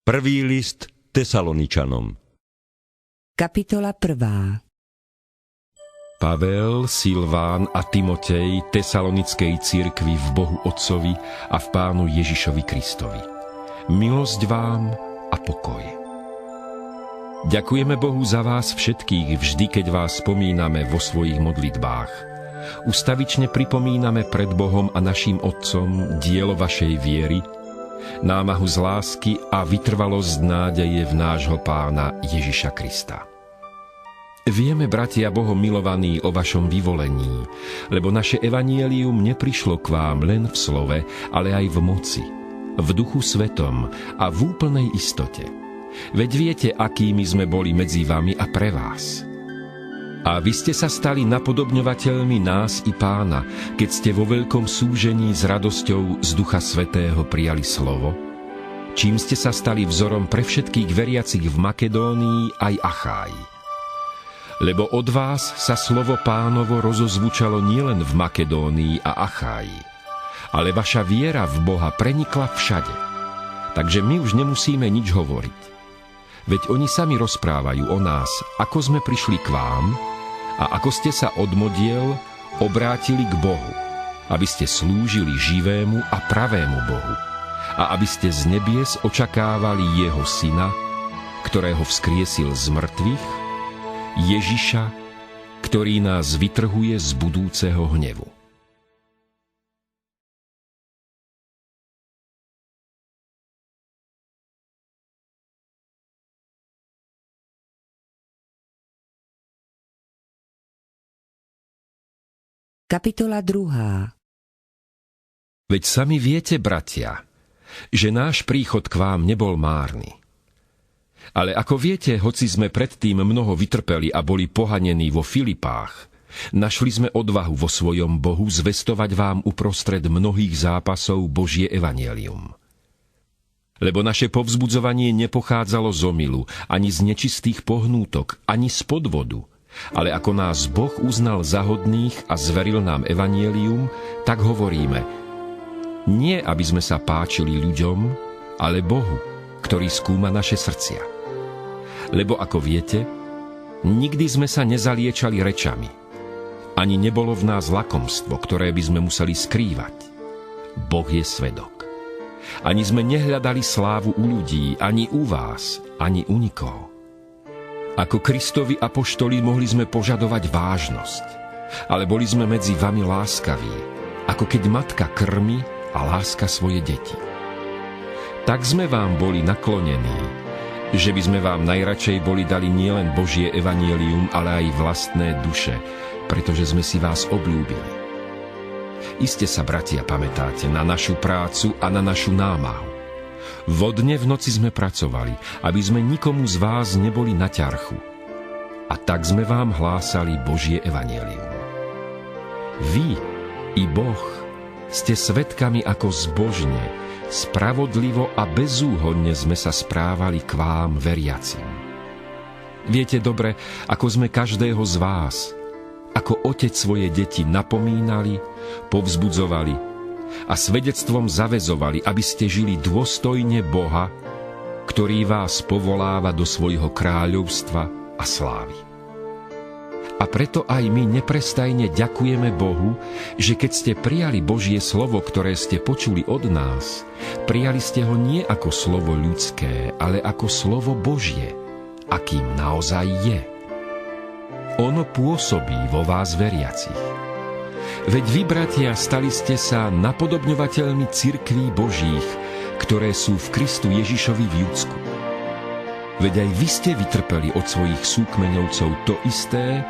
Prvý list Tesaloničanom. Kapitola 1. Pavel, Silván a Timotej Tesalonickej cirkvi v Bohu Otcovi a v Pánu Ježišovi Kristovi. Milosť vám a pokoj. Ďakujeme Bohu za vás všetkých vždy, keď vás spomíname vo svojich modlitbách. Ustavične pripomíname pred Bohom a naším Otcom dielo vašej viery, námahu z lásky a vytrvalosť nádeje v nášho Pána Ježiša Krista. Vieme, bratia Bohom milovaní, o vašom vyvolení, lebo naše evanjelium neprišlo k vám len v slove, ale aj v moci, v Duchu Svetom a v úplnej istote. Veď viete, akými sme boli medzi vami a pre vás. A vy ste sa stali napodobňovateľmi nás i Pána, keď ste vo veľkom súžení s radosťou z Ducha Svätého prijali slovo, čím ste sa stali vzorom pre všetkých veriacich v Makedónii aj Acháji. Lebo od vás sa slovo Pánovo rozozvučalo nielen v Makedónii a Acháji, ale vaša viera v Boha prenikla všade. Takže my už nemusíme nič hovoriť. Veď oni sami rozprávajú o nás, ako sme prišli k vám a ako ste sa od modiel obrátili k Bohu, aby ste slúžili živému a pravému Bohu a aby ste z nebies očakávali Jeho Syna, ktorého vzkriesil z mŕtvych, Ježiša, ktorý nás vytrhuje z budúceho hnevu. Kapitola 2. Veď sami viete, bratia, že náš príchod k vám nebol márny. Ale ako viete, hoci sme predtým mnoho vytrpeli a boli pohanení vo Filipách, našli sme odvahu vo svojom Bohu zvestovať vám uprostred mnohých zápasov Božie evanjelium. Lebo naše povzbudzovanie nepochádzalo z omylu, ani z nečistých pohnútok, ani z podvodu, ale ako nás Boh uznal za hodných a zveril nám evanjelium, tak hovoríme, nie aby sme sa páčili ľuďom, ale Bohu, ktorý skúma naše srdcia. Lebo ako viete, nikdy sme sa nezaliečali rečami. Ani nebolo v nás lakomstvo, ktoré by sme museli skrývať. Boh je svedok. Ani sme nehľadali slávu u ľudí, ani u vás, ani u nikoho. Ako Kristovi apoštoli mohli sme požadovať vážnosť, ale boli sme medzi vami láskaví, ako keď matka krmi a láska svoje deti. Tak sme vám boli naklonení, že by sme vám najradšej boli dali nielen Božie evanjelium, ale aj vlastné duše, pretože sme si vás obľúbili. Iste sa, bratia, pamätáte na našu prácu a na našu námahu. Vodne v noci sme pracovali, aby sme nikomu z vás neboli na ťarchu. A tak sme vám hlásali Božie evanjelium. Vy i Boh ste svedkami, ako zbožne, spravodlivo a bezúhonne sme sa správali k vám, veriacim. Viete dobre, ako sme každého z vás, ako otec svoje deti napomínali, povzbudzovali a svedectvom zaväzovali, aby ste žili dôstojne Boha, ktorý vás povoláva do svojho kráľovstva a slávy. A preto aj my neprestajne ďakujeme Bohu, že keď ste prijali Božie slovo, ktoré ste počuli od nás, prijali ste ho nie ako slovo ľudské, ale ako slovo Božie, akým naozaj je. Ono pôsobí vo vás veriacich. Veď vy, bratia, stali ste sa napodobňovateľmi cirkví Božích, ktoré sú v Kristu Ježišovi v Judsku. Veď aj vy ste vytrpeli od svojich súkmeňovcov to isté,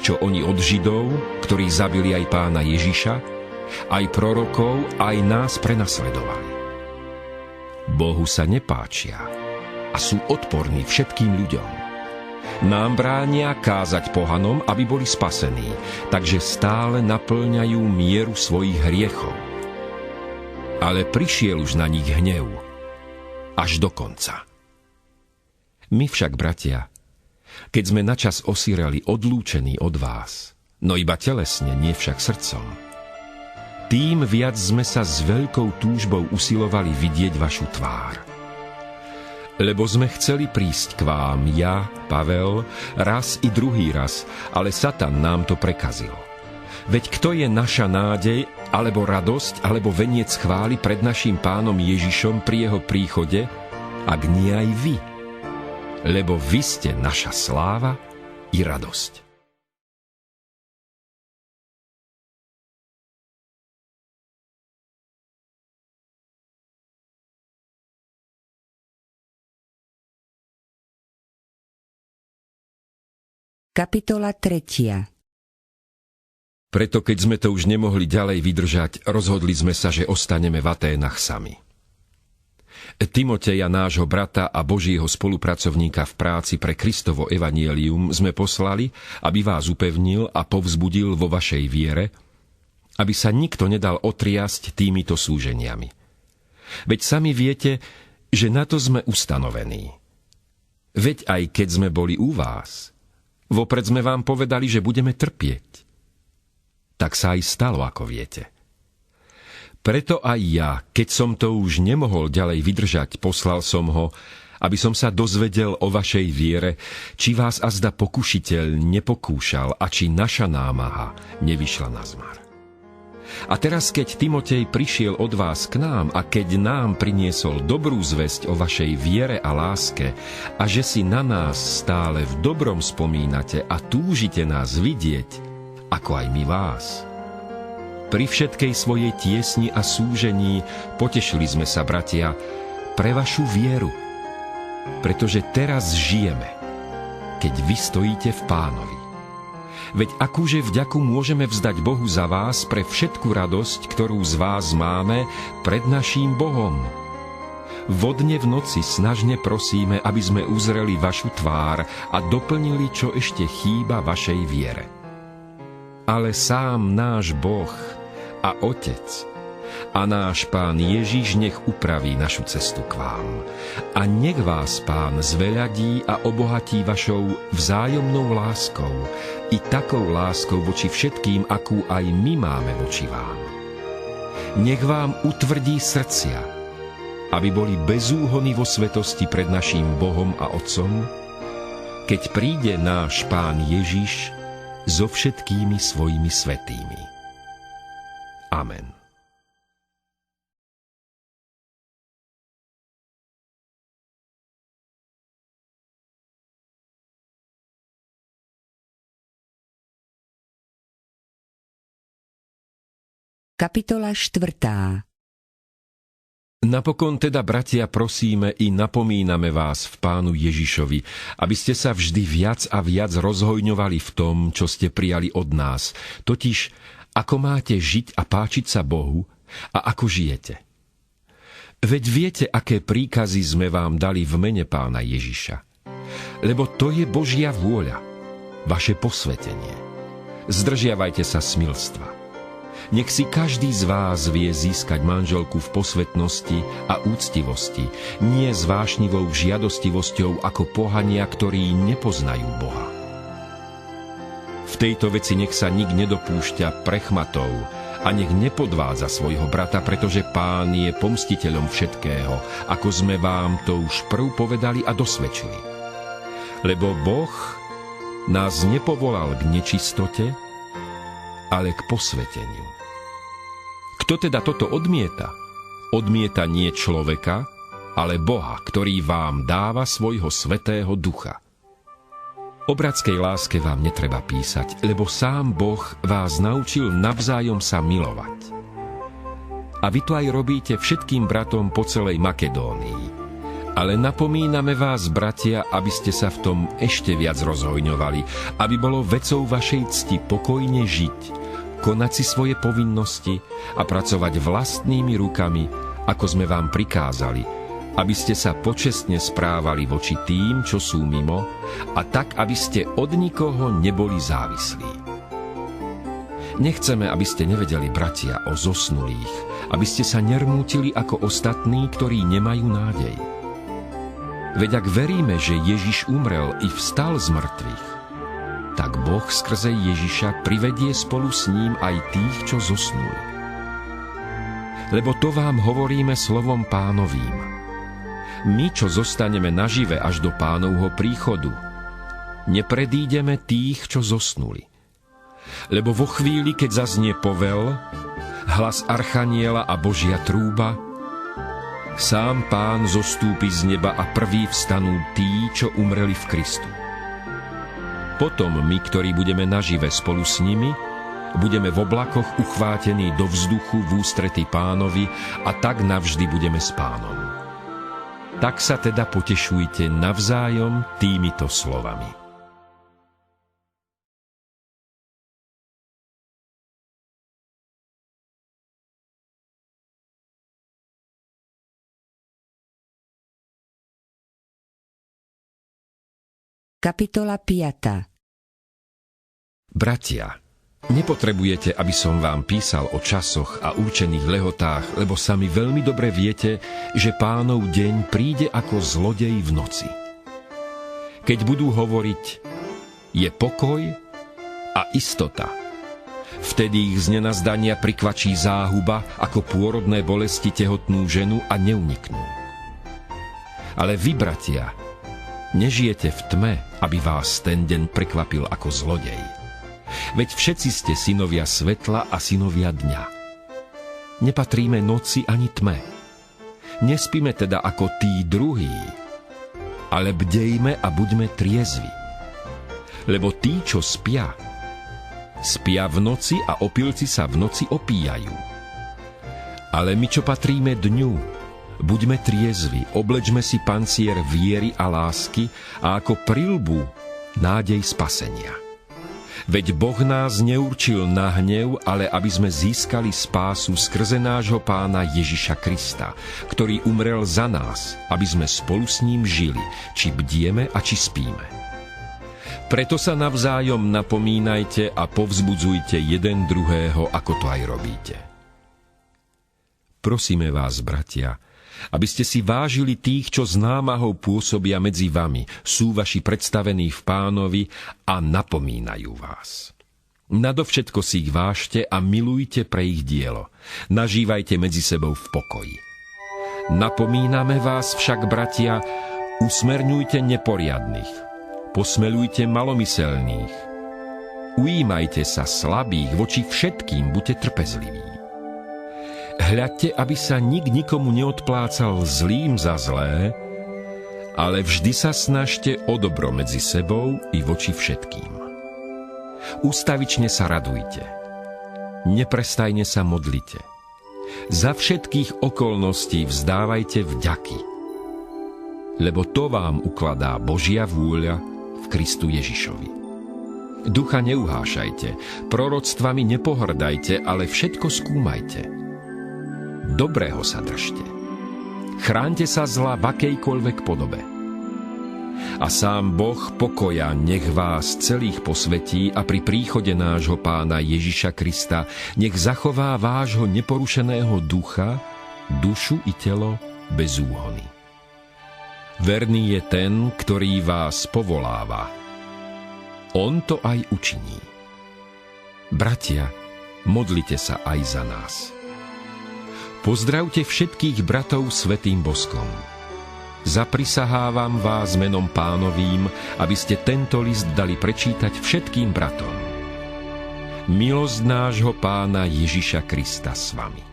čo oni od Židov, ktorí zabili aj Pána Ježiša, aj prorokov, aj nás prenasledovali. Bohu sa nepáčia a sú odporní všetkým ľuďom. Nám bránia kázať pohanom, aby boli spasení, takže stále naplňajú mieru svojich hriechov. Ale prišiel už na nich hnev, až do konca. My však, bratia, keď sme načas osireli odlúčení od vás, no iba telesne, nie však srdcom, tým viac sme sa s veľkou túžbou usilovali vidieť vašu tvár. Lebo sme chceli prísť k vám, ja, Pavel, raz i druhý raz, ale Satan nám to prekazil. Veď kto je naša nádej, alebo radosť, alebo veniec chvály pred naším Pánom Ježišom pri jeho príchode, ak nie aj vy? Lebo vy ste naša sláva i radosť. Kapitola 3. Preto keď sme to už nemohli ďalej vydržať, rozhodli sme sa, že ostaneme v Aténach sami. Timoteja, nášho brata a Božieho spolupracovníka v práci pre Kristovo evanjelium, sme poslali, aby vás upevnil a povzbudil vo vašej viere, aby sa nikto nedal otriasť týmito súženiami. Veď sami viete, že na to sme ustanovení. Veď aj keď sme boli u vás, vopred sme vám povedali, že budeme trpieť. Tak sa aj stalo, ako viete. Preto aj ja, keď som to už nemohol ďalej vydržať, poslal som ho, aby som sa dozvedel o vašej viere, či vás azda pokušiteľ nepokúšal a či naša námaha nevyšla na zmar. A teraz, keď Timotej prišiel od vás k nám a keď nám priniesol dobrú zvesť o vašej viere a láske a že si na nás stále v dobrom spomínate a túžite nás vidieť, ako aj my vás. Pri všetkej svojej tiesni a súžení potešili sme sa, bratia, pre vašu vieru, pretože teraz žijeme, keď vy stojíte v Pánovi. Veď akúže vďaku môžeme vzdať Bohu za vás pre všetku radosť, ktorú z vás máme pred naším Bohom. Vodne v noci snažne prosíme, aby sme uzreli vašu tvár a doplnili, čo ešte chýba vašej viere. Ale sám náš Boh a Otec a náš Pán Ježiš nech upraví našu cestu k vám. A nech vás Pán zveľadí a obohatí vašou vzájomnou láskou i takou láskou voči všetkým, akú aj my máme voči vám. Nech vám utvrdí srdcia, aby boli bezúhonní vo svetosti pred naším Bohom a Otcom, keď príde náš Pán Ježiš so všetkými svojimi svätými. Amen. Kapitola 4. Napokon teda, bratia, prosíme i napomíname vás v Pánu Ježišovi, aby ste sa vždy viac a viac rozhojňovali v tom, čo ste prijali od nás, totiž ako máte žiť a páčiť sa Bohu a ako žijete. Veď viete, aké príkazy sme vám dali v mene Pána Ježiša. Lebo to je Božia vôľa, vaše posvetenie. Zdržiavajte sa smilstva. Nech si každý z vás vie získať manželku v posvetnosti a úctivosti, nie zvášnivou žiadostivosťou ako pohania, ktorí nepoznajú Boha. V tejto veci nech sa nik nedopúšťa prechmatov a nech nepodvádza svojho brata, pretože Pán je pomstiteľom všetkého, ako sme vám to už prv povedali a dosvedčili. Lebo Boh nás nepovolal k nečistote, ale k posveteniu. Kto teda toto odmieta? Odmieta nie človeka, ale Boha, ktorý vám dáva svojho svätého ducha. O bratskej láske vám netreba písať, lebo sám Boh vás naučil navzájom sa milovať. A vy to aj robíte všetkým bratom po celej Makedónii. Ale napomíname vás, bratia, aby ste sa v tom ešte viac rozhojňovali, aby bolo vecou vašej cti pokojne žiť, konať si svoje povinnosti a pracovať vlastnými rukami, ako sme vám prikázali, aby ste sa počestne správali voči tým, čo sú mimo, a tak, aby ste od nikoho neboli závislí. Nechceme, aby ste nevedeli, bratia, o zosnulých, aby ste sa nermútili ako ostatní, ktorí nemajú nádej. Veď ak veríme, že Ježiš umrel i vstal z mŕtvych, tak Boh skrze Ježiša privedie spolu s ním aj tých, čo zosnuli. Lebo to vám hovoríme slovom Pánovým. my, čo zostaneme nažive až do Pánovho príchodu, nepredídeme tých, čo zosnuli. Lebo vo chvíli, keď zaznie povel, hlas archaniela a Božia trúba, sám Pán zostúpi z neba a prví vstanú tí, čo umreli v Kristu. Potom my, ktorí budeme nažive spolu s nimi, budeme v oblakoch uchvátení do vzduchu v ústrety Pánovi a tak navždy budeme s Pánom. Tak sa teda potešujte navzájom týmito slovami. Kapitola 5. Bratia, nepotrebujete, aby som vám písal o časoch a určených lehotách, lebo sami veľmi dobre viete, že Pánov deň príde ako zlodej v noci. Keď budú hovoriť, je pokoj a istota, vtedy ich z nenazdania prikvačí záhuba ako pôrodné bolesti tehotnú ženu a neuniknú. Ale vy, bratia, nežijete v tme, aby vás ten deň prekvapil ako zlodej. Veď všetci ste synovia svetla a synovia dňa. Nepatríme noci ani tme. Nespíme teda ako tí druhí, ale bdejme a buďme triezvi. Lebo tí, čo spia, spia v noci a opilci sa v noci opíjajú. Ale my, čo patríme dňu, buďme triezvi, oblečme si pancier viery a lásky a ako prilbu nádej spasenia. Veď Boh nás neurčil na hnev, ale aby sme získali spásu skrze nášho Pána Ježiša Krista, ktorý umrel za nás, aby sme spolu s ním žili, či bdieme a či spíme. Preto sa navzájom napomínajte a povzbudzujte jeden druhého, ako to aj robíte. Prosíme vás, bratia, aby ste si vážili tých, čo s námahou pôsobia medzi vami, sú vaši predstavení v Pánovi a napomínajú vás. Nadovšetko si ich vážte a milujte pre ich dielo. Nažívajte medzi sebou v pokoji. Napomíname vás však, bratia, usmerňujte neporiadnych, posmelujte malomyselných, ujímajte sa slabých, voči všetkým buďte trpezliví. Hľadte, aby sa nik nikomu neodplácal zlým za zlé, ale vždy sa snažte o dobro medzi sebou i voči všetkým. Ústavične sa radujte, neprestajne sa modlite. Za všetkých okolností vzdávajte vďaky, lebo to vám ukladá Božia vôľa v Kristu Ježišovi. Ducha neuhášajte, proroctvami nepohrdajte, ale všetko skúmajte. Dobrého sa držte. Chráňte sa zla v akejkoľvek podobe. A sám Boh pokoja nech vás celých posvetí a pri príchode nášho Pána Ježiša Krista nech zachová vášho neporušeného ducha, dušu i telo bez úhony. Verný je ten, ktorý vás povoláva. On to aj učiní. Bratia, modlite sa aj za nás. Pozdravte všetkých bratov svätým boskom. Zaprisahávam vás menom Pánovým, aby ste tento list dali prečítať všetkým bratom. Milosť nášho Pána Ježiša Krista s vami.